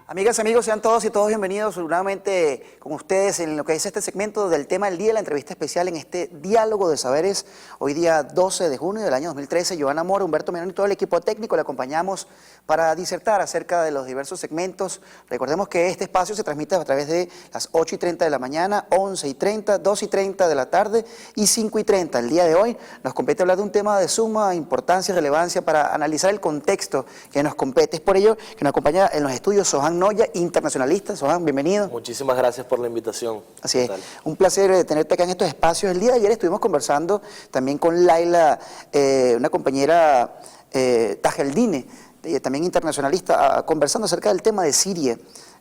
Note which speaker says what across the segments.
Speaker 1: Amigas, amigos, sean todos y todos bienvenidos nuevamente con ustedes en lo que es este segmento del tema del día, la entrevista especial en este diálogo de saberes. Hoy día 12 de junio del año 2013, Joana Mora, Humberto Menón y todo el equipo técnico le acompañamos para disertar acerca de los diversos segmentos. Recordemos que este espacio se transmite a través de las 8:30 de la mañana, 11:30, 2:30 de la tarde y 5:30. El día de hoy nos compete hablar de un tema de suma importancia y relevancia para analizar el contexto que nos compete. Es por ello que nos acompaña en los estudios Sohan Noya, internacionalista. Sohan, bienvenido.
Speaker 2: Muchísimas gracias por la invitación.
Speaker 1: Así es, un placer tenerte acá en estos espacios. El día de ayer estuvimos conversando también con Laila, una compañera Tajeldine, también internacionalista, conversando acerca del tema de Siria.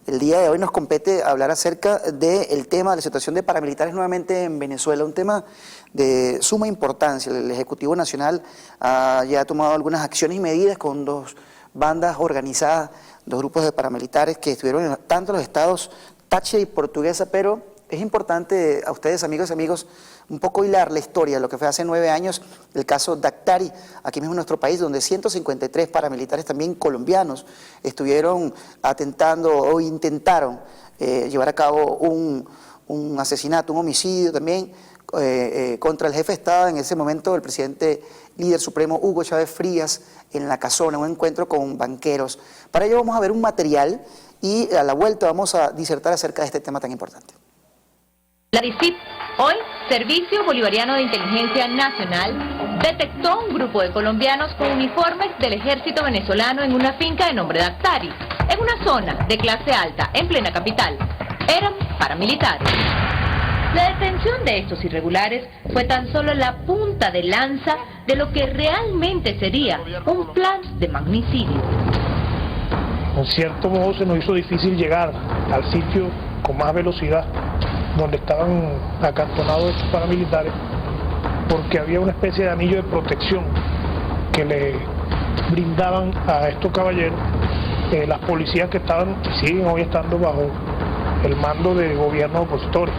Speaker 1: El día de hoy nos compete hablar acerca del tema de la situación de paramilitares nuevamente en Venezuela, un tema de suma importancia. El Ejecutivo Nacional ya ha tomado algunas acciones y medidas con dos bandas organizadas, dos grupos de paramilitares que estuvieron en tanto los estados Táchira y Portuguesa, pero es importante a ustedes, amigos, un poco hilar la historia, lo que fue hace 9 años, el caso Daktari, aquí mismo en nuestro país, donde 153 paramilitares también colombianos estuvieron atentando o intentaron llevar a cabo un asesinato, un homicidio también contra el jefe de Estado en ese momento, el presidente líder supremo Hugo Chávez Frías, en La Casona, un encuentro con banqueros. Para ello vamos a ver un material y a la vuelta vamos a disertar acerca de este tema tan importante.
Speaker 3: La DICIP, hoy, Servicio Bolivariano de Inteligencia Nacional, detectó un grupo de colombianos con uniformes del ejército venezolano en una finca de nombre Daktari, en una zona de clase alta, en plena capital. Eran paramilitares. La detención de estos irregulares fue tan solo la punta de lanza de lo que realmente sería un plan de magnicidio.
Speaker 4: En cierto modo se nos hizo difícil llegar al sitio con más velocidad donde estaban acantonados estos paramilitares, porque había una especie de anillo de protección que le brindaban a estos caballeros las policías que estaban y siguen hoy estando bajo el mando de gobiernos opositores.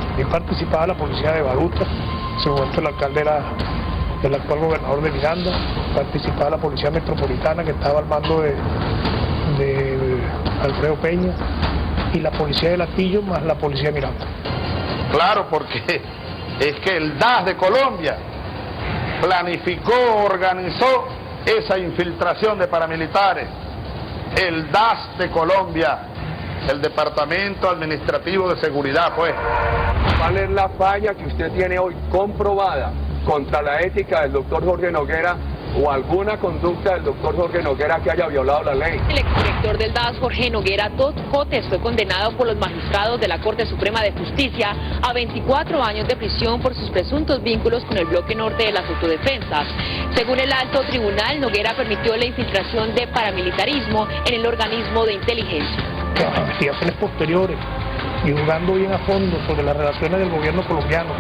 Speaker 4: También participaba la policía de Baruta, en ese momento el alcalde era el actual gobernador de Miranda, participaba la policía metropolitana que estaba al mando de Alfredo Peña, y la policía de Latillo más la policía de Miranda.
Speaker 5: Claro, porque es que el DAS de Colombia planificó, organizó esa infiltración de paramilitares. El DAS de Colombia, el Departamento Administrativo de Seguridad, pues.
Speaker 6: ¿Cuál es la falla que usted tiene hoy comprobada contra la ética del doctor Jorge Noguera o alguna conducta del doctor Jorge Noguera que haya violado la ley?
Speaker 7: El exdirector del DAS, Jorge Noguera Dos Cotes, fue condenado por los magistrados de la Corte Suprema de Justicia a 24 años de prisión por sus presuntos vínculos con el bloque norte de las autodefensas. Según el alto tribunal, Noguera permitió la infiltración de paramilitarismo en el organismo de inteligencia.
Speaker 4: Las investigaciones posteriores y jugando bien a fondo sobre las relaciones del gobierno colombiano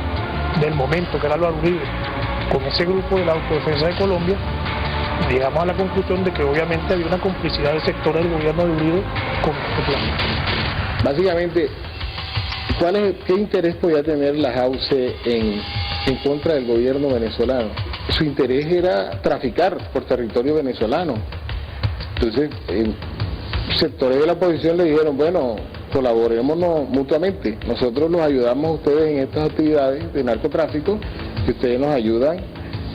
Speaker 4: del momento, que era Álvaro Uribe, con ese grupo de la autodefensa de Colombia, llegamos a la conclusión de que obviamente había una complicidad de sectores del gobierno de Uribe con este plan.
Speaker 8: Básicamente, ¿qué interés podía tener la JAUCE en contra del gobierno venezolano? Su interés era traficar por territorio venezolano. Entonces, sectores de la oposición le dijeron, bueno, colaborémonos mutuamente. Nosotros los ayudamos a ustedes en estas actividades de narcotráfico y ustedes nos ayudan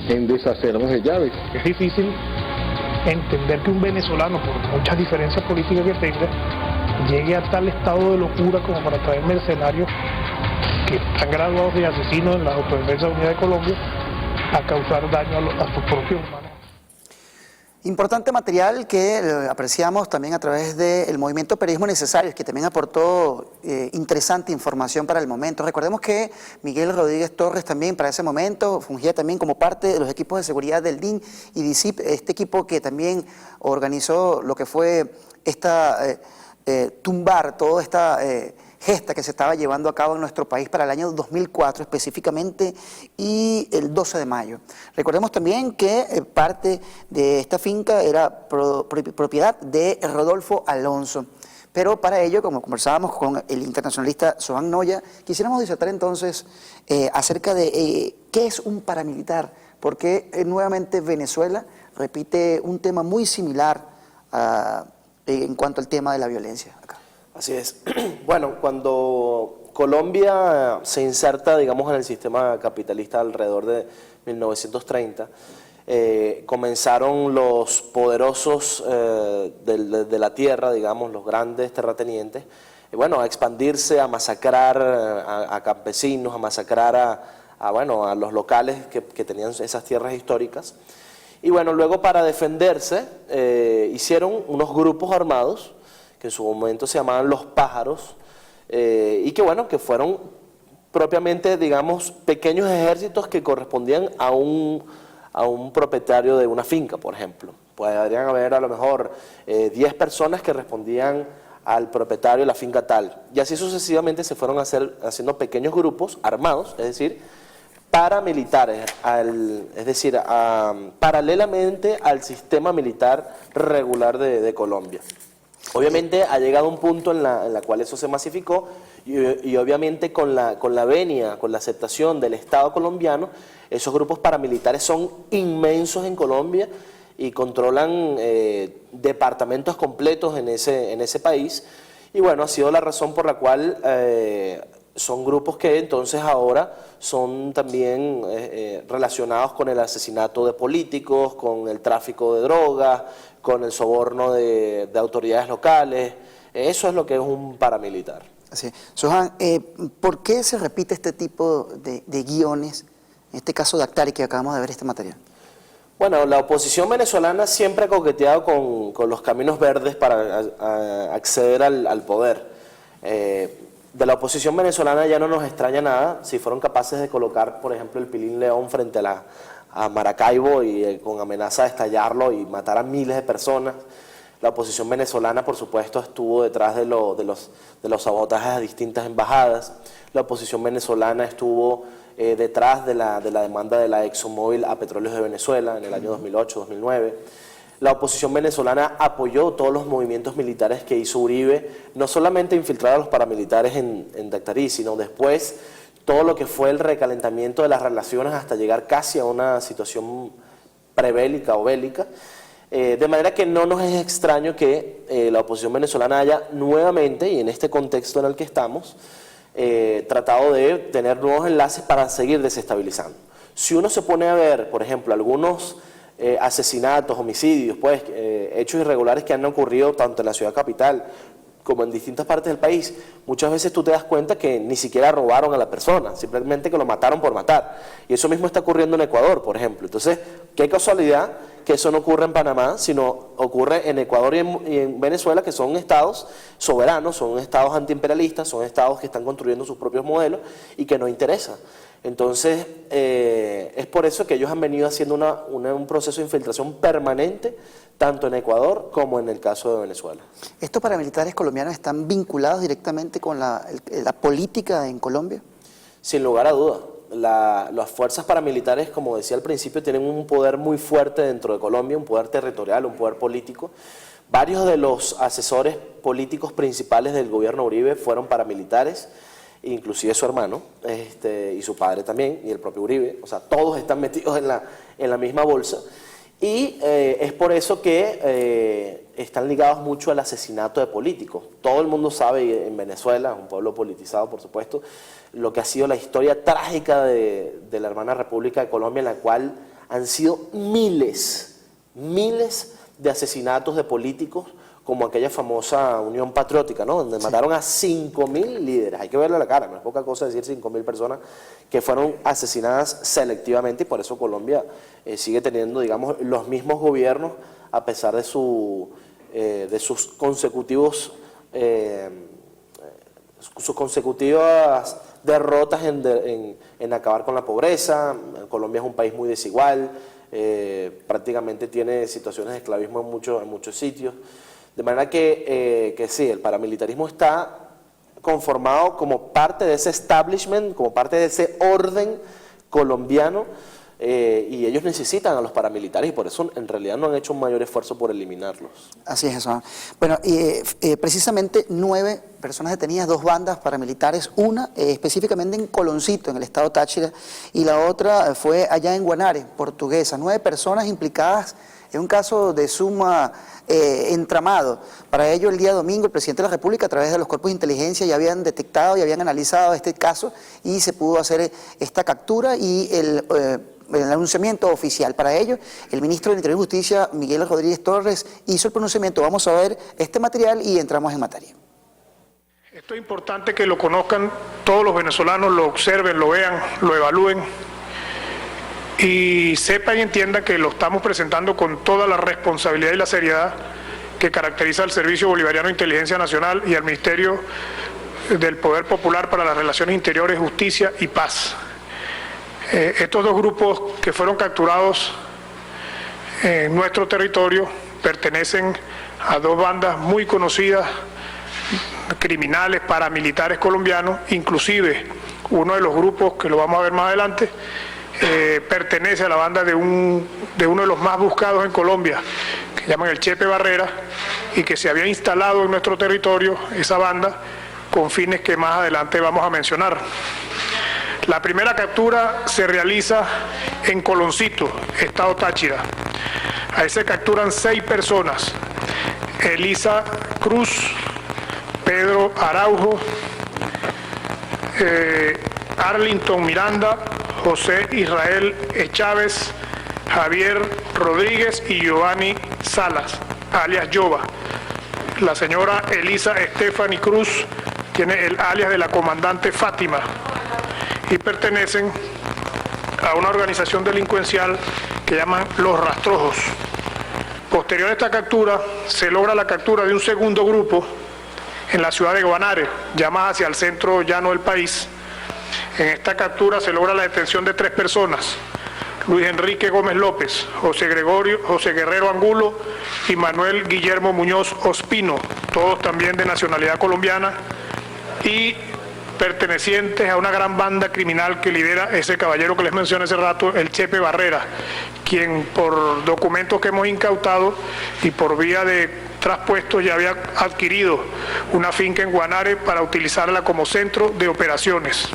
Speaker 8: en deshacernos de llaves.
Speaker 4: Es difícil entender que un venezolano, por muchas diferencias políticas que tenga, llegue a tal estado de locura como para traer mercenarios que están graduados de asesinos en la Autodefensa Unida de Colombia a causar daño a sus propios humanos.
Speaker 1: Importante material que apreciamos también a través del movimiento Periodismo Necesario, que también aportó interesante información para el momento. Recordemos que Miguel Rodríguez Torres también para ese momento fungía también como parte de los equipos de seguridad del DIN y DICIP, este equipo que también organizó lo que fue tumbar toda esta gesta que se estaba llevando a cabo en nuestro país para el año 2004 específicamente y el 12 de mayo. Recordemos también que parte de esta finca era propiedad de Rodolfo Alonso. Pero para ello, como conversábamos con el internacionalista Sohan Noya, quisiéramos disertar entonces acerca de qué es un paramilitar, porque nuevamente Venezuela repite un tema muy similar en cuanto al tema de la violencia acá.
Speaker 2: Así es. Bueno, cuando Colombia se inserta, digamos, en el sistema capitalista alrededor de 1930, comenzaron los poderosos de la tierra, digamos, los grandes terratenientes, bueno, a expandirse, a masacrar a campesinos, a masacrar a los locales que tenían esas tierras históricas. Y bueno, luego para defenderse hicieron unos grupos armados que en su momento se llamaban los pájaros y que bueno, que fueron propiamente, digamos, pequeños ejércitos que correspondían a un propietario de una finca, por ejemplo. Podrían haber a lo mejor 10 personas que respondían al propietario de la finca tal. Y así sucesivamente se fueron haciendo pequeños grupos armados, es decir, paramilitares, paralelamente al sistema militar regular de Colombia. Obviamente ha llegado un punto en la cual eso se masificó y obviamente con la venia, con la aceptación del Estado colombiano, esos grupos paramilitares son inmensos en Colombia y controlan departamentos completos en ese país. Y bueno, ha sido la razón por la cual son grupos que entonces ahora son también relacionados con el asesinato de políticos, con el tráfico de drogas, con el soborno de autoridades locales. Eso es lo que es un paramilitar.
Speaker 1: Así. Soham, ¿por qué se repite este tipo de guiones, en este caso de Daktari, que acabamos de ver este material?
Speaker 2: Bueno, la oposición venezolana siempre ha coqueteado con los caminos verdes para acceder al poder. De la oposición venezolana ya no nos extraña nada si fueron capaces de colocar, por ejemplo, el Pilín León frente a Maracaibo y con amenaza de estallarlo y matar a miles de personas. La oposición venezolana, por supuesto, estuvo detrás de los sabotajes a distintas embajadas. La oposición venezolana estuvo detrás de la demanda de la ExxonMobil a Petróleos de Venezuela en el año 2008-2009. La oposición venezolana apoyó todos los movimientos militares que hizo Uribe, no solamente infiltrar a los paramilitares en Daktari, sino después todo lo que fue el recalentamiento de las relaciones hasta llegar casi a una situación prebélica o bélica. De manera que no nos es extraño que la oposición venezolana haya nuevamente, y en este contexto en el que estamos, tratado de tener nuevos enlaces para seguir desestabilizando. Si uno se pone a ver, por ejemplo, algunos asesinatos, homicidios, pues, hechos irregulares que han ocurrido tanto en la ciudad capital como en distintas partes del país, muchas veces tú te das cuenta que ni siquiera robaron a la persona, simplemente que lo mataron por matar. Y eso mismo está ocurriendo en Ecuador, por ejemplo. Entonces, qué casualidad que eso no ocurre en Panamá, sino ocurre en Ecuador y en Venezuela, que son estados soberanos, son estados antiimperialistas, son estados que están construyendo sus propios modelos y que no interesa. Entonces, es por eso que ellos han venido haciendo un proceso de infiltración permanente, tanto en Ecuador como en el caso de Venezuela.
Speaker 1: ¿Estos paramilitares colombianos están vinculados directamente con la política en Colombia?
Speaker 2: Sin lugar a dudas. Las fuerzas paramilitares, como decía al principio, tienen un poder muy fuerte dentro de Colombia, un poder territorial, un poder político. Varios de los asesores políticos principales del gobierno Uribe fueron paramilitares, inclusive su hermano y su padre también, y el propio Uribe. O sea, todos están metidos en la misma bolsa. Y es por eso que están ligados mucho al asesinato de políticos. Todo el mundo sabe en Venezuela, un pueblo politizado por supuesto, lo que ha sido la historia trágica de la hermana República de Colombia, en la cual han sido miles de asesinatos de políticos, como aquella famosa Unión Patriótica, ¿no? Donde mataron a 5.000 líderes. Hay que verle la cara, no es poca cosa decir 5.000 personas que fueron asesinadas selectivamente, y por eso Colombia sigue teniendo, digamos, los mismos gobiernos a pesar de sus consecutivas derrotas en acabar con la pobreza. Colombia es un país muy desigual, prácticamente tiene situaciones de esclavismo en muchos sitios. De manera que sí, el paramilitarismo está conformado como parte de ese establishment, como parte de ese orden colombiano, y ellos necesitan a los paramilitares y por eso en realidad no han hecho un mayor esfuerzo por eliminarlos.
Speaker 1: Así es eso. Bueno, precisamente 9 personas detenidas, 2 bandas paramilitares, una específicamente en Coloncito, en el estado Táchira, y la otra fue allá en Guanare, Portuguesa. 9 personas implicadas Es un caso de suma entramado. Para ello, el día domingo, el presidente de la República, a través de los cuerpos de inteligencia, ya habían detectado y habían analizado este caso y se pudo hacer esta captura y el anunciamiento oficial. Para ello, el ministro del Interior y Justicia, Miguel Rodríguez Torres, hizo el pronunciamiento. Vamos a ver este material y entramos en materia.
Speaker 4: Esto es importante que lo conozcan todos los venezolanos, lo observen, lo vean, lo evalúen y sepan y entiendan que lo estamos presentando con toda la responsabilidad y la seriedad que caracteriza al Servicio Bolivariano de Inteligencia Nacional y al Ministerio del Poder Popular para las Relaciones Interiores, Justicia y Paz. Estos dos grupos que fueron capturados en nuestro territorio pertenecen a dos bandas muy conocidas, criminales, paramilitares colombianos. Inclusive uno de los grupos, que lo vamos a ver más adelante, pertenece a la banda de uno de los más buscados en Colombia, que llaman el Chepe Barrera, y que se había instalado en nuestro territorio esa banda con fines que más adelante vamos a mencionar. La primera captura se realiza en Coloncito, estado Táchira. Ahí se capturan 6 personas: Elisa Cruz, Pedro Araujo, Arlington Miranda, José Israel Chávez, Javier Rodríguez y Giovanni Salas, alias Yoba. La señora Elisa Stephanie Cruz tiene el alias de la comandante Fátima y pertenecen a una organización delincuencial que llaman Los Rastrojos. Posterior a esta captura, se logra la captura de un segundo grupo en la ciudad de Guanare, ya más hacia el centro llano del país. En esta captura se logra la detención de 3 personas: Luis Enrique Gómez López, José Guerrero Angulo y Manuel Guillermo Muñoz Ospino, todos también de nacionalidad colombiana y pertenecientes a una gran banda criminal que lidera ese caballero que les mencioné hace rato, el Chepe Barrera, quien por documentos que hemos incautado y por vía de traspuestos ya había adquirido una finca en Guanare para utilizarla como centro de operaciones.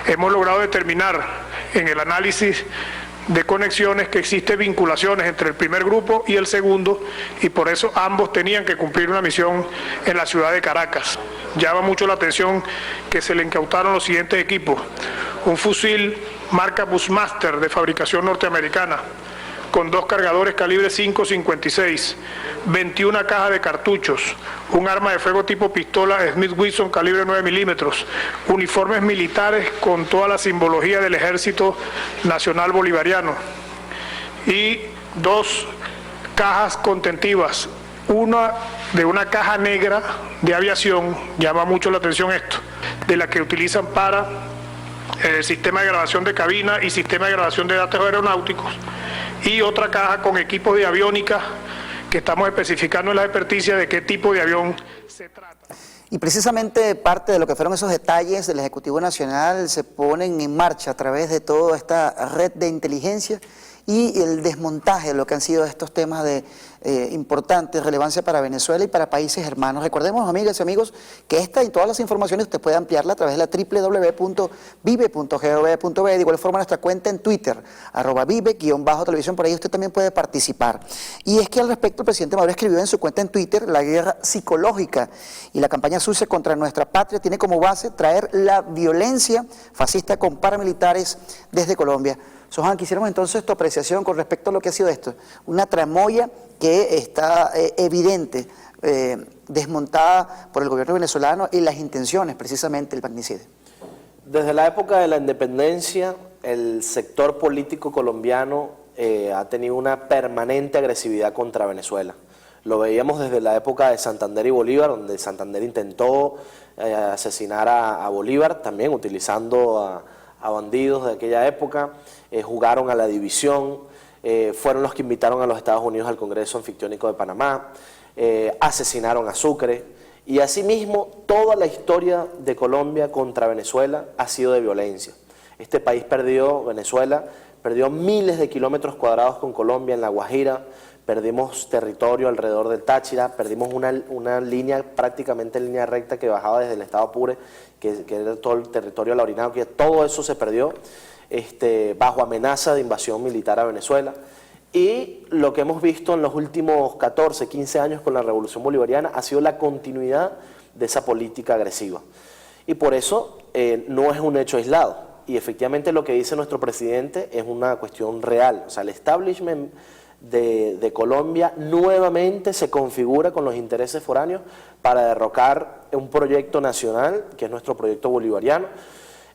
Speaker 4: Hemos logrado determinar en el análisis de conexiones que existen vinculaciones entre el primer grupo y el segundo, y por eso ambos tenían que cumplir una misión en la ciudad de Caracas. Llama mucho la atención que se le incautaron los siguientes equipos: un fusil marca Bushmaster de fabricación norteamericana, con 2 cargadores calibre 5.56, 21 cajas de cartuchos, un arma de fuego tipo pistola Smith Wesson calibre 9 milímetros, uniformes militares con toda la simbología del Ejército Nacional Bolivariano y 2 cajas contentivas, una de una caja negra de aviación, llama mucho la atención esto, de la que utilizan para el sistema de grabación de cabina y sistema de grabación de datos aeronáuticos, y otra caja con equipos de aviónica que estamos especificando en la experticia de qué tipo de avión se trata.
Speaker 1: Y precisamente parte de lo que fueron esos detalles del Ejecutivo Nacional se ponen en marcha a través de toda esta red de inteligencia y el desmontaje de lo que han sido estos temas de importante relevancia para Venezuela y para países hermanos. Recordemos, amigas y amigos, que esta y todas las informaciones usted puede ampliarla a través de la www.vive.gov.be. De igual forma, nuestra cuenta en Twitter, @vive_televisión, por ahí usted también puede participar. Y es que al respecto, el presidente Maduro escribió en su cuenta en Twitter: la guerra psicológica y la campaña sucia contra nuestra patria tiene como base traer la violencia fascista con paramilitares desde Colombia. Sohan, quisiéramos entonces tu apreciación con respecto a lo que ha sido esto, una tramoya que está evidente, desmontada por el gobierno venezolano y las intenciones precisamente del magnicidio.
Speaker 2: Desde la época de la independencia, el sector político colombiano ha tenido una permanente agresividad contra Venezuela. Lo veíamos desde la época de Santander y Bolívar, donde Santander intentó asesinar a Bolívar, también utilizando a bandidos de aquella época. Jugaron a la división, fueron los que invitaron a los Estados Unidos al Congreso Anfictiónico de Panamá, asesinaron a Sucre, y asimismo toda la historia de Colombia contra Venezuela ha sido de violencia. Este país Venezuela perdió miles de kilómetros cuadrados con Colombia en La Guajira, perdimos territorio alrededor del Táchira, perdimos una línea, prácticamente línea recta que bajaba desde el estado Apure, que era todo el territorio de la Orinoquia, todo eso se perdió bajo amenaza de invasión militar a Venezuela. Y lo que hemos visto en los últimos 14, 15 años con la Revolución Bolivariana ha sido la continuidad de esa política agresiva. Y por eso no es un hecho aislado. Y efectivamente lo que dice nuestro presidente es una cuestión real. O sea, el establishment de Colombia nuevamente se configura con los intereses foráneos para derrocar un proyecto nacional, que es nuestro proyecto bolivariano,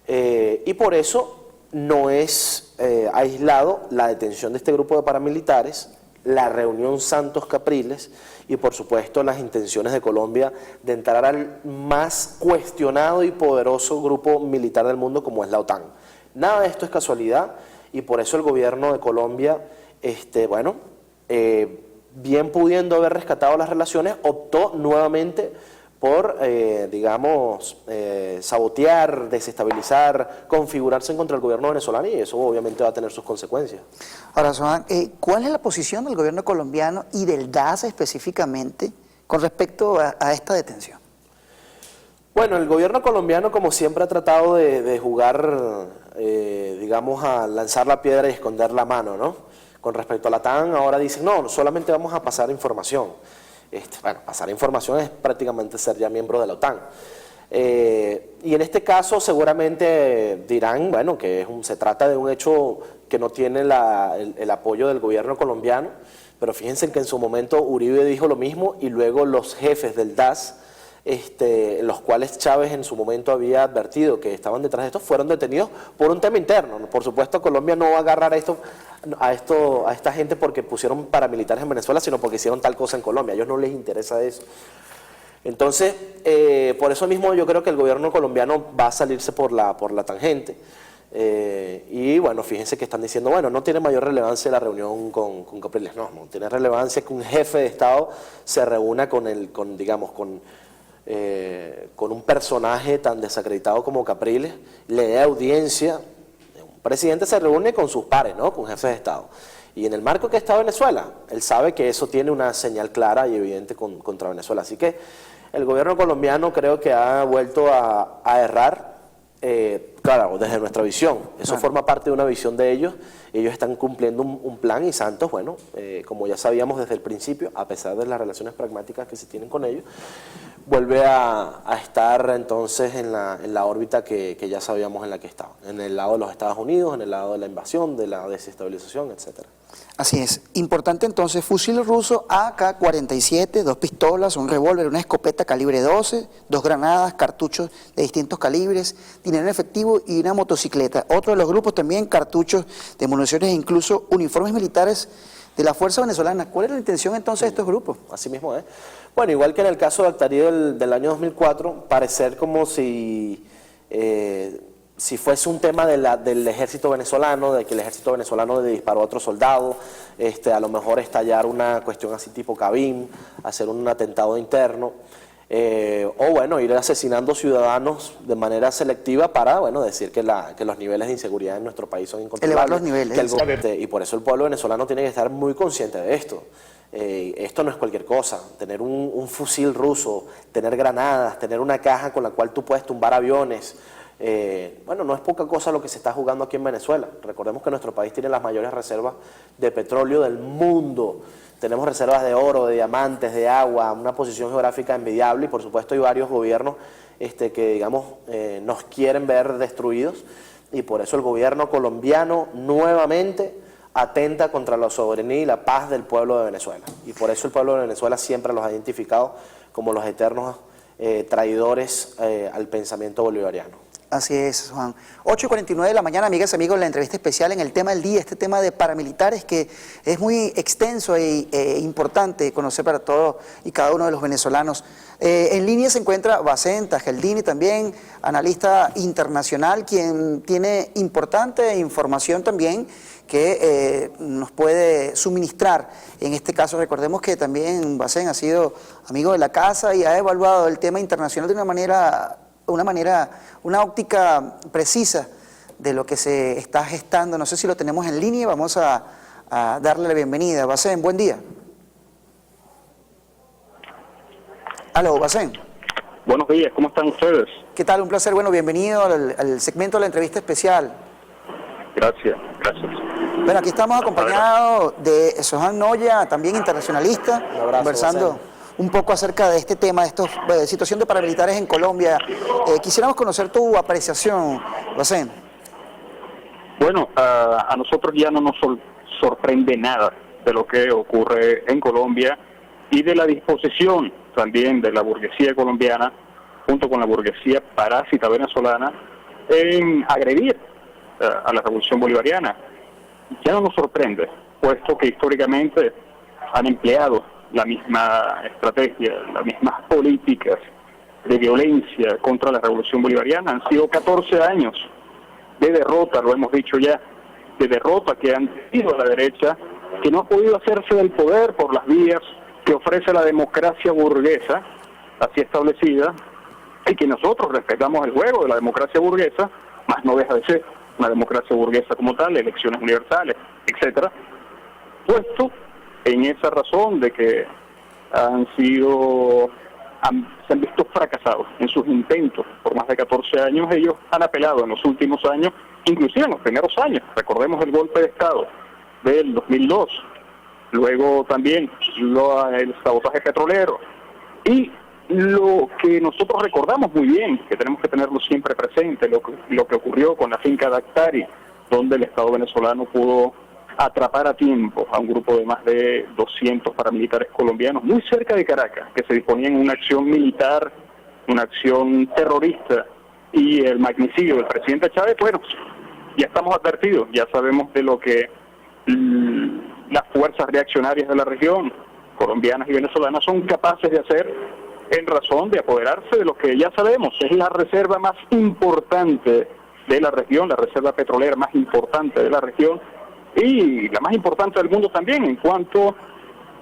Speaker 2: y por eso no es aislado la detención de este grupo de paramilitares, la reunión Santos Capriles y por supuesto las intenciones de Colombia de entrar al más cuestionado y poderoso grupo militar del mundo como es la OTAN. Nada de esto es casualidad y por eso el gobierno de Colombia, bien pudiendo haber rescatado las relaciones, optó nuevamente por, sabotear, desestabilizar, configurarse en contra del gobierno venezolano y eso obviamente va a tener sus consecuencias.
Speaker 1: Ahora, Sohan, ¿cuál es la posición del gobierno colombiano y del DAS específicamente con respecto a esta detención?
Speaker 2: Bueno, el gobierno colombiano como siempre ha tratado de jugar, a lanzar la piedra y esconder la mano, ¿no? Con respecto a la TAN, ahora dicen, no, solamente vamos a pasar información. Pasar información es prácticamente ser ya miembro de la OTAN. Y en este caso seguramente dirán, que se trata de un hecho que no tiene el apoyo del gobierno colombiano, pero fíjense que en su momento Uribe dijo lo mismo y luego los jefes del DAS, los cuales Chávez en su momento había advertido que estaban detrás de esto, fueron detenidos por un tema interno. Por supuesto, Colombia no va a agarrar a esta gente porque pusieron paramilitares en Venezuela, sino porque hicieron tal cosa en Colombia. A ellos no les interesa eso. Entonces, por eso mismo yo creo que el gobierno colombiano va a salirse por la tangente. Y bueno, fíjense que están diciendo, no tiene mayor relevancia la reunión con Capriles. No tiene relevancia que un jefe de Estado se reúna con un personaje tan desacreditado como Capriles, le dé audiencia. Un presidente se reúne con sus pares, ¿no? Con jefes de Estado. Y en el marco que está Venezuela, él sabe que eso tiene una señal clara y evidente contra Venezuela. Así que el gobierno colombiano creo que ha vuelto a errar, claro, desde nuestra visión. Eso forma parte de una visión de ellos. Ellos están cumpliendo un plan y Santos, como ya sabíamos desde el principio, a pesar de las relaciones pragmáticas que se tienen con ellos, vuelve a estar entonces en la órbita que ya sabíamos en la que estaba, en el lado de los Estados Unidos, en el lado de la invasión, de la desestabilización, etcétera.
Speaker 1: Así es. Importante entonces, fusil ruso AK-47, 2 pistolas, un revólver, una escopeta calibre 12, 2 granadas, cartuchos de distintos calibres, dinero en efectivo y una motocicleta. Otro de los grupos también, cartuchos de municiones e incluso uniformes militares de la Fuerza Venezolana. ¿Cuál es la intención entonces de estos grupos?
Speaker 2: Así mismo es. Bueno, igual que en el caso de Actarí del año 2004, parecer como si fuese un tema del ejército venezolano, de que el ejército venezolano le disparó a otro soldado, a lo mejor estallar una cuestión así tipo Cabim, hacer un atentado interno, o ir asesinando ciudadanos de manera selectiva para decir que los niveles de inseguridad en nuestro país son incontrolables.
Speaker 1: Elevar los niveles.
Speaker 2: Y por eso el pueblo venezolano tiene que estar muy consciente de esto. Esto no es cualquier cosa, tener un fusil ruso, tener granadas, tener una caja con la cual tú puedes tumbar aviones. No es poca cosa lo que se está jugando aquí en Venezuela. Recordemos que nuestro país tiene las mayores reservas de petróleo del mundo. Tenemos reservas de oro, de diamantes, de agua, una posición geográfica envidiable y por supuesto hay varios gobiernos que nos quieren ver destruidos y por eso el gobierno colombiano nuevamente atenta contra la soberanía y la paz del pueblo de Venezuela. Y por eso el pueblo de Venezuela siempre los ha identificado como los eternos traidores al pensamiento bolivariano.
Speaker 1: Así es, Juan. 8:49 de la mañana, amigas y amigos, la entrevista especial en el tema del día, este tema de paramilitares que es muy extenso e importante conocer para todos y cada uno de los venezolanos. En línea se encuentra Bacén Tajeldini, también analista internacional, quien tiene importante información también que nos puede suministrar. En este caso, recordemos que también Bacén ha sido amigo de la casa y ha evaluado el tema internacional de una óptica precisa de lo que se está gestando. No sé si lo tenemos en línea, vamos a darle la bienvenida. Bacén, buen día. Aló, Bacén.
Speaker 9: Buenos días, ¿cómo están ustedes?
Speaker 1: ¿Qué tal? Un placer, bienvenido al segmento de la entrevista especial.
Speaker 9: Gracias.
Speaker 1: Bueno, aquí estamos acompañados de Sohan Noya, también internacionalista,
Speaker 2: Un abrazo,
Speaker 1: conversando
Speaker 2: Bacén.
Speaker 1: un poco acerca de este tema, de esta situación de paramilitares en Colombia. Quisiéramos conocer tu apreciación, Bacén.
Speaker 9: Bueno, a nosotros ya no nos sorprende nada de lo que ocurre en Colombia y de la disposición también de la burguesía colombiana, junto con la burguesía parásita venezolana, en agredir a la revolución bolivariana. Ya no nos sorprende, puesto que históricamente han empleado la misma estrategia, las mismas políticas de violencia contra la revolución bolivariana. Han sido 14 años de derrota, lo hemos dicho ya, de derrota que han tenido a la derecha, que no ha podido hacerse del poder por las vías que ofrece la democracia burguesa, así establecida, y que nosotros respetamos el juego de la democracia burguesa, más no deja de ser una democracia burguesa como tal, elecciones universales, etcétera, puesto en esa razón de que se han visto fracasados en sus intentos por más de 14 años. Ellos han apelado en los últimos años, inclusive en los primeros años, recordemos el golpe de Estado del 2002, luego también el sabotaje petrolero, y lo que nosotros recordamos muy bien, que tenemos que tenerlo siempre presente, lo que ocurrió con la finca Dactari, donde el Estado venezolano pudo atrapar a tiempo a un grupo de más de 200 paramilitares colombianos muy cerca de Caracas, que se disponían en una acción militar, una acción terrorista, y el magnicidio del presidente Chávez. Bueno, ya estamos advertidos, ya sabemos de lo que las fuerzas reaccionarias de la región, colombianas y venezolanas, son capaces de hacer en razón de apoderarse de lo que ya sabemos es la reserva más importante de la región, la reserva petrolera más importante de la región, y la más importante del mundo también en cuanto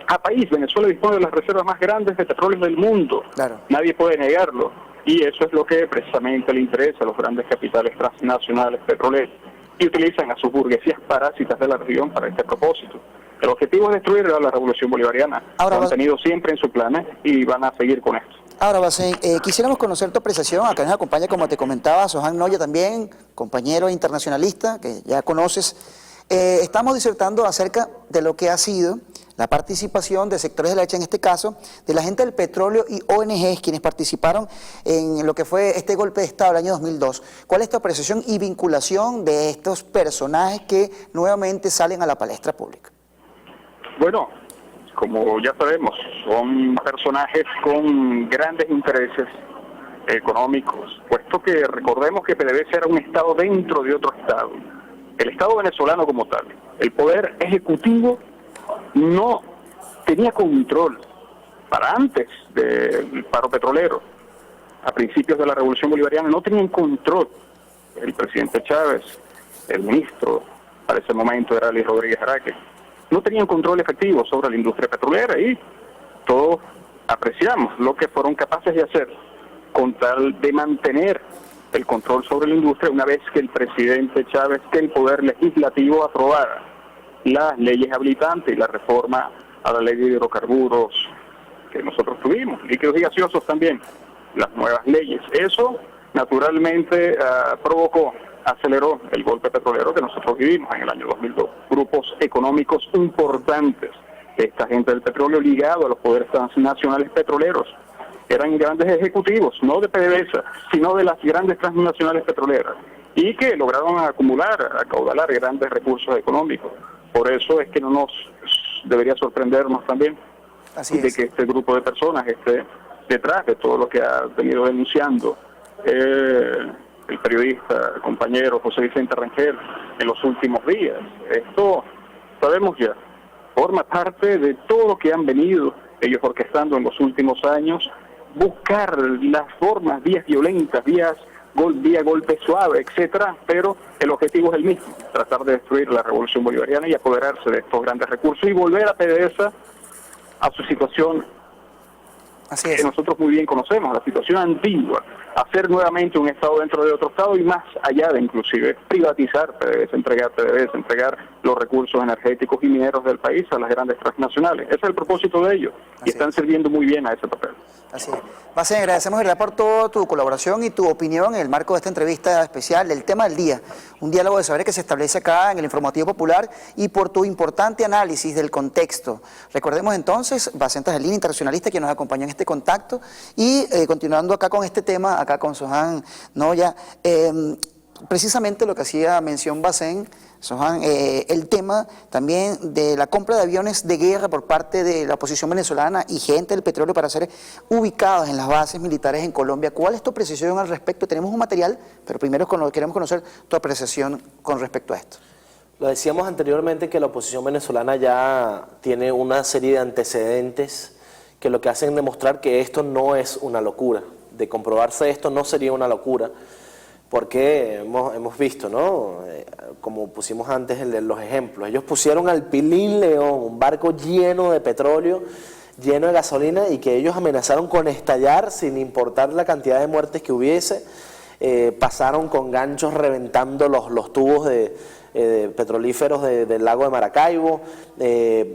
Speaker 9: a país. Venezuela dispone de las reservas más grandes de petróleo del mundo,
Speaker 1: Claro.
Speaker 9: Nadie puede negarlo, y eso es lo que precisamente le interesa a los grandes capitales transnacionales petroleros, y utilizan a sus burguesías parásitas de la región para este propósito. El objetivo es destruir a la revolución bolivariana.
Speaker 1: Ahora,
Speaker 9: Lo han tenido siempre en su plan y van a seguir con esto.
Speaker 1: Ahora, Bacén, quisiéramos conocer tu apreciación. Acá nos acompaña, como te comentaba, Sohan Noya también, compañero internacionalista, que ya conoces. Estamos disertando acerca de lo que ha sido la participación de sectores de la derecha, en este caso, de la gente del petróleo y ONGs, quienes participaron en lo que fue este golpe de Estado del año 2002. ¿Cuál es tu apreciación y vinculación de estos personajes que nuevamente salen a la palestra pública?
Speaker 9: Bueno, como ya sabemos, son personajes con grandes intereses económicos, puesto que recordemos que PDVSA era un Estado dentro de otro Estado. El Estado venezolano como tal, el poder ejecutivo no tenía control para antes del paro petrolero. A principios de la revolución bolivariana no tenían control el presidente Chávez, el ministro para ese momento era Luis Rodríguez Araque. No tenían control efectivo sobre la industria petrolera, y todos apreciamos lo que fueron capaces de hacer con tal de mantener el control sobre la industria, una vez que el presidente Chávez, que el poder legislativo aprobara las leyes habilitantes y la reforma a la ley de hidrocarburos que nosotros tuvimos, líquidos y gaseosos también, las nuevas leyes. Eso naturalmente aceleró el golpe petrolero que nosotros vivimos en el año 2002. Grupos económicos importantes de esta gente del petróleo ligado a los poderes transnacionales petroleros eran grandes ejecutivos, no de PDVSA, sino de las grandes transnacionales petroleras, y que lograron acaudalar grandes recursos económicos. Por eso es que no nos debería sorprendernos también de que este grupo de personas esté detrás de todo lo que ha venido denunciando el periodista, compañero José Vicente Rangel en los últimos días. Esto, sabemos ya, forma parte de todo lo que han venido ellos orquestando en los últimos años, buscar las formas, vías violentas, vía golpe suave, etcétera, pero el objetivo es el mismo, tratar de destruir la revolución bolivariana y apoderarse de estos grandes recursos y volver a PDVSA a su situación
Speaker 1: Así es.
Speaker 9: que nosotros muy bien conocemos, la situación antigua, hacer nuevamente un Estado dentro de otro Estado y más allá de inclusive privatizar PDVSA, entregar los recursos energéticos y mineros del país a las grandes transnacionales. Ese es el propósito de ellos y están sirviendo muy bien a ese papel.
Speaker 1: Así es. Bacén, agradecemos por toda tu colaboración y tu opinión en el marco de esta entrevista especial del tema del día, un diálogo de saberes que se establece acá en el Informativo Popular y por tu importante análisis del contexto. Recordemos entonces, Bacén Tajelini, internacionalista, que nos acompañó en este contacto y continuando acá con este tema, acá con Sohan Noya, precisamente lo que hacía mención Bacén, Sohan, el tema también de la compra de aviones de guerra por parte de la oposición venezolana y gente del petróleo para ser ubicados en las bases militares en Colombia. ¿Cuál es tu apreciación al respecto? Tenemos un material, pero primero queremos conocer tu apreciación con respecto a esto.
Speaker 2: Lo decíamos anteriormente que la oposición venezolana ya tiene una serie de antecedentes que lo que hacen es demostrar que esto no es una locura. De comprobarse esto no sería una locura. Porque hemos visto, ¿no? Como pusimos antes los ejemplos, ellos pusieron al Pilín León, un barco lleno de petróleo, lleno de gasolina, y que ellos amenazaron con estallar sin importar la cantidad de muertes que hubiese. Pasaron con ganchos reventando los tubos petrolíferos del lago de Maracaibo,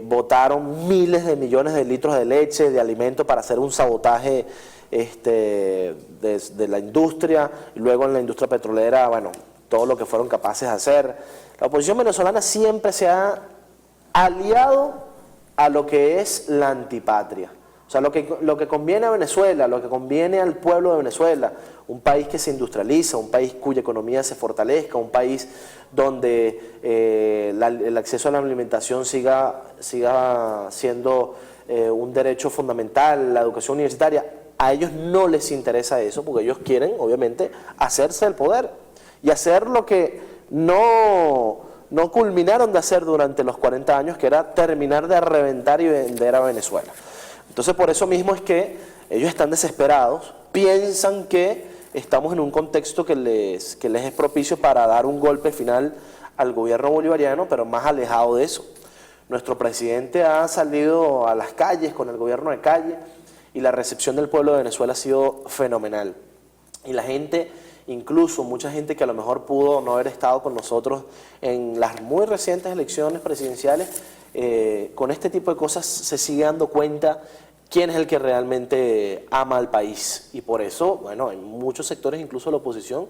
Speaker 2: botaron miles de millones de litros de leche, de alimento para hacer un sabotaje de la industria, y luego en la industria petrolera, bueno, todo lo que fueron capaces de hacer. La oposición venezolana siempre se ha aliado a lo que es la antipatria. O sea, lo que conviene a Venezuela, lo que conviene al pueblo de Venezuela, un país que se industrializa, un país cuya economía se fortalezca, un país donde el acceso a la alimentación siga siendo un derecho fundamental, la educación universitaria. A ellos no les interesa eso porque ellos quieren, obviamente, hacerse el poder y hacer lo que no culminaron de hacer durante los 40 años, que era terminar de reventar y vender a Venezuela. Entonces, por eso mismo es que ellos están desesperados, piensan que estamos en un contexto que les es propicio para dar un golpe final al gobierno bolivariano, pero más alejado de eso. Nuestro presidente ha salido a las calles con el gobierno de calle, y la recepción del pueblo de Venezuela ha sido fenomenal. Y la gente, incluso mucha gente que a lo mejor pudo no haber estado con nosotros en las muy recientes elecciones presidenciales, con este tipo de cosas se sigue dando cuenta quién es el que realmente ama al país. Y por eso, bueno, hay muchos sectores, incluso la oposición,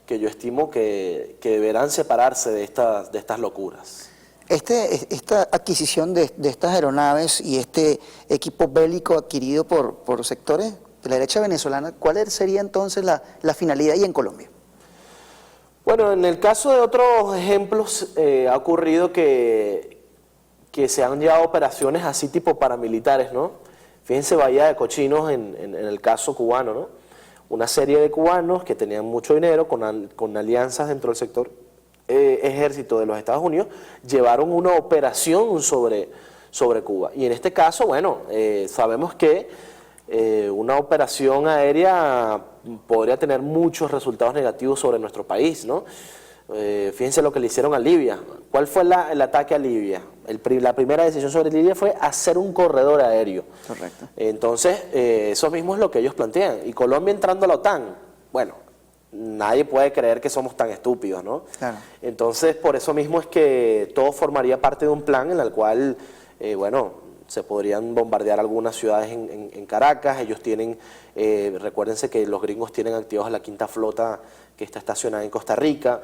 Speaker 2: que yo estimo que deberán separarse de estas locuras.
Speaker 1: Esta adquisición de estas aeronaves y este equipo bélico adquirido por sectores de la derecha venezolana, ¿cuál sería entonces la finalidad ahí en Colombia?
Speaker 2: Bueno, en el caso de otros ejemplos ha ocurrido que se han llevado operaciones así tipo paramilitares, ¿no? Fíjense Bahía de Cochinos en el caso cubano, ¿no? Una serie de cubanos que tenían mucho dinero con alianzas dentro del sector ejército de los Estados Unidos, llevaron una operación sobre Cuba. Y en este caso, bueno, sabemos que una operación aérea podría tener muchos resultados negativos sobre nuestro país, ¿no? Fíjense lo que le hicieron a Libia. ¿Cuál fue el ataque a Libia? La primera decisión sobre Libia fue hacer un corredor aéreo.
Speaker 1: Correcto.
Speaker 2: Entonces, eso mismo es lo que ellos plantean. Y Colombia entrando a la OTAN, bueno, nadie puede creer que somos tan estúpidos, ¿no?
Speaker 1: Claro.
Speaker 2: Entonces, por eso mismo es que todo formaría parte de un plan en el cual, bueno, se podrían bombardear algunas ciudades en Caracas. Ellos tienen, recuérdense que los gringos tienen activados la quinta flota que está estacionada en Costa Rica,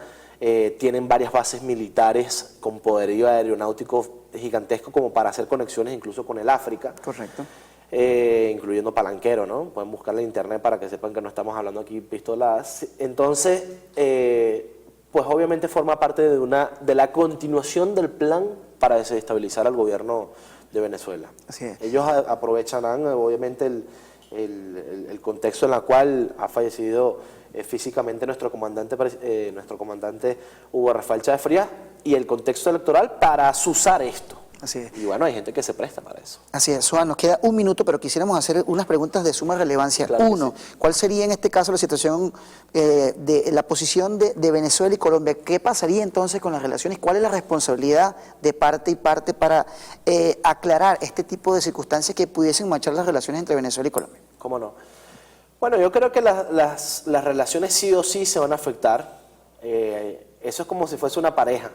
Speaker 2: tienen varias bases militares con poderío aeronáutico gigantesco como para hacer conexiones incluso con el África.
Speaker 1: Correcto.
Speaker 2: Incluyendo Palanquero, ¿no? Pueden buscarla en internet para que sepan que no estamos hablando aquí pistoladas. Entonces, pues obviamente forma parte de la continuación del plan para desestabilizar al gobierno de Venezuela.
Speaker 1: Así es.
Speaker 2: Ellos aprovecharán obviamente el contexto en el cual ha fallecido físicamente nuestro comandante Hugo Rafael Chávez Frías y el contexto electoral para azuzar esto.
Speaker 1: Así es.
Speaker 2: Y bueno, hay gente que se presta para eso.
Speaker 1: Así es, Suan, nos queda un minuto, pero quisiéramos hacer unas preguntas de suma relevancia.
Speaker 2: Claro que
Speaker 1: Uno,
Speaker 2: sí.
Speaker 1: ¿cuál sería en este caso la situación de la posición de Venezuela y Colombia? ¿Qué pasaría entonces con las relaciones? ¿Cuál es la responsabilidad de parte y parte para aclarar este tipo de circunstancias que pudiesen manchar las relaciones entre Venezuela y Colombia?
Speaker 2: ¿Cómo no? Bueno, yo creo que las relaciones sí o sí se van a afectar. Eso es como si fuese una pareja.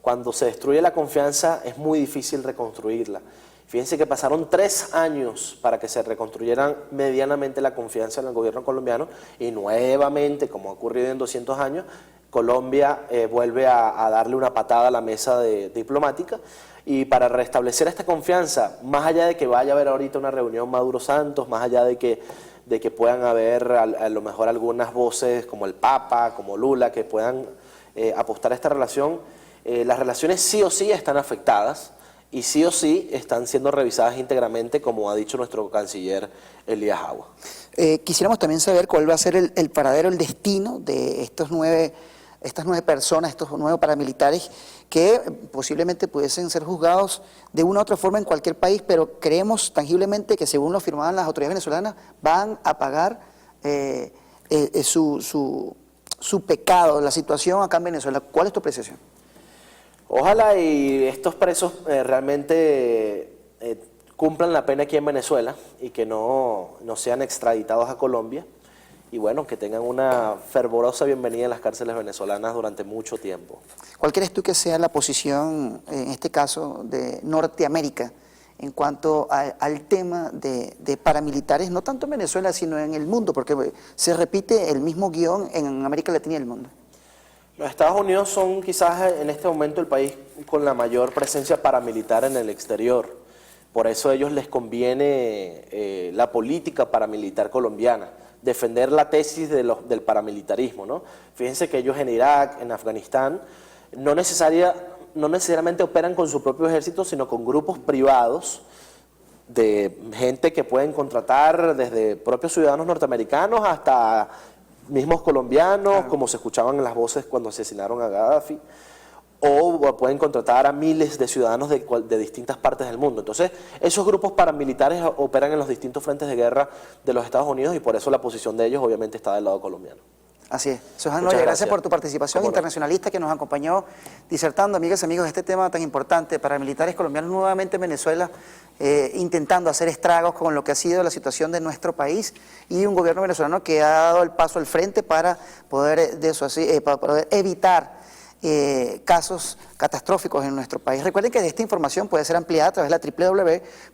Speaker 2: Cuando se destruye la confianza es muy difícil reconstruirla. Fíjense que pasaron 3 años para que se reconstruyeran medianamente la confianza en el gobierno colombiano y nuevamente, como ha ocurrido en 200 años, Colombia vuelve a darle una patada a la mesa diplomática. Y para restablecer esta confianza, más allá de que vaya a haber ahorita una reunión Maduro-Santos, más allá de que puedan haber a lo mejor algunas voces como el Papa, como Lula, que puedan apostar a esta relación, las relaciones sí o sí están afectadas y sí o sí están siendo revisadas íntegramente, como ha dicho nuestro canciller Elías Agua.
Speaker 1: Quisiéramos también saber cuál va a ser el paradero, el destino de estas nueve personas, estos 9 paramilitares que posiblemente pudiesen ser juzgados de una u otra forma en cualquier país, pero creemos tangiblemente que según lo afirmaban las autoridades venezolanas van a pagar su pecado, la situación acá en Venezuela. ¿Cuál es tu apreciación?
Speaker 2: Ojalá y estos presos realmente cumplan la pena aquí en Venezuela y que no sean extraditados a Colombia. Y bueno, que tengan una fervorosa bienvenida en las cárceles venezolanas durante mucho tiempo.
Speaker 1: ¿Cuál crees tú que sea la posición, en este caso, de Norteamérica en cuanto al tema de paramilitares, no tanto en Venezuela, sino en el mundo? Porque se repite el mismo guión en América Latina y el mundo.
Speaker 2: Los Estados Unidos son quizás en este momento el país con la mayor presencia paramilitar en el exterior. Por eso a ellos les conviene la política paramilitar colombiana, defender la tesis del paramilitarismo, ¿no? Fíjense que ellos en Irak, en Afganistán, no necesariamente operan con su propio ejército, sino con grupos privados de gente que pueden contratar desde propios ciudadanos norteamericanos hasta mismos colombianos, claro, como se escuchaban en las voces cuando asesinaron a Gaddafi, o pueden contratar a miles de ciudadanos de distintas partes del mundo. Entonces, esos grupos paramilitares operan en los distintos frentes de guerra de los Estados Unidos y por eso la posición de ellos obviamente está del lado colombiano.
Speaker 1: Así es. Sohan Noya, gracias por tu participación internacionalista que nos acompañó disertando, amigas y amigos, este tema tan importante, paramilitares colombianos nuevamente en Venezuela, intentando hacer estragos con lo que ha sido la situación de nuestro país y un gobierno venezolano que ha dado el paso al frente para poder evitar casos catastróficos en nuestro país. Recuerden que esta información puede ser ampliada a través de la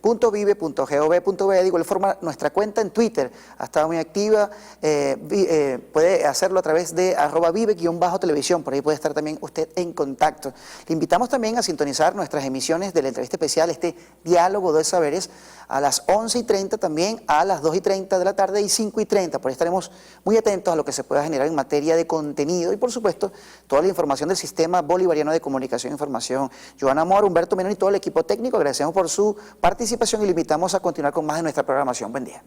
Speaker 1: www.vive.gov.be. De igual forma, nuestra cuenta en Twitter ha estado muy activa. Puede hacerlo a través de @vive_televisión. Por ahí puede estar también usted en contacto. Le invitamos también a sintonizar nuestras emisiones de la entrevista especial, este diálogo de saberes, a las 11:30 también, a las 2:30 de la tarde y 5:30. Por ahí estaremos muy atentos a lo que se pueda generar en materia de contenido y, por supuesto, toda la información del Sistema Bolivariano de Comunicación e Información. Joana Mora, Humberto Menón y todo el equipo técnico, agradecemos por su participación y le invitamos a continuar con más de nuestra programación. Buen día.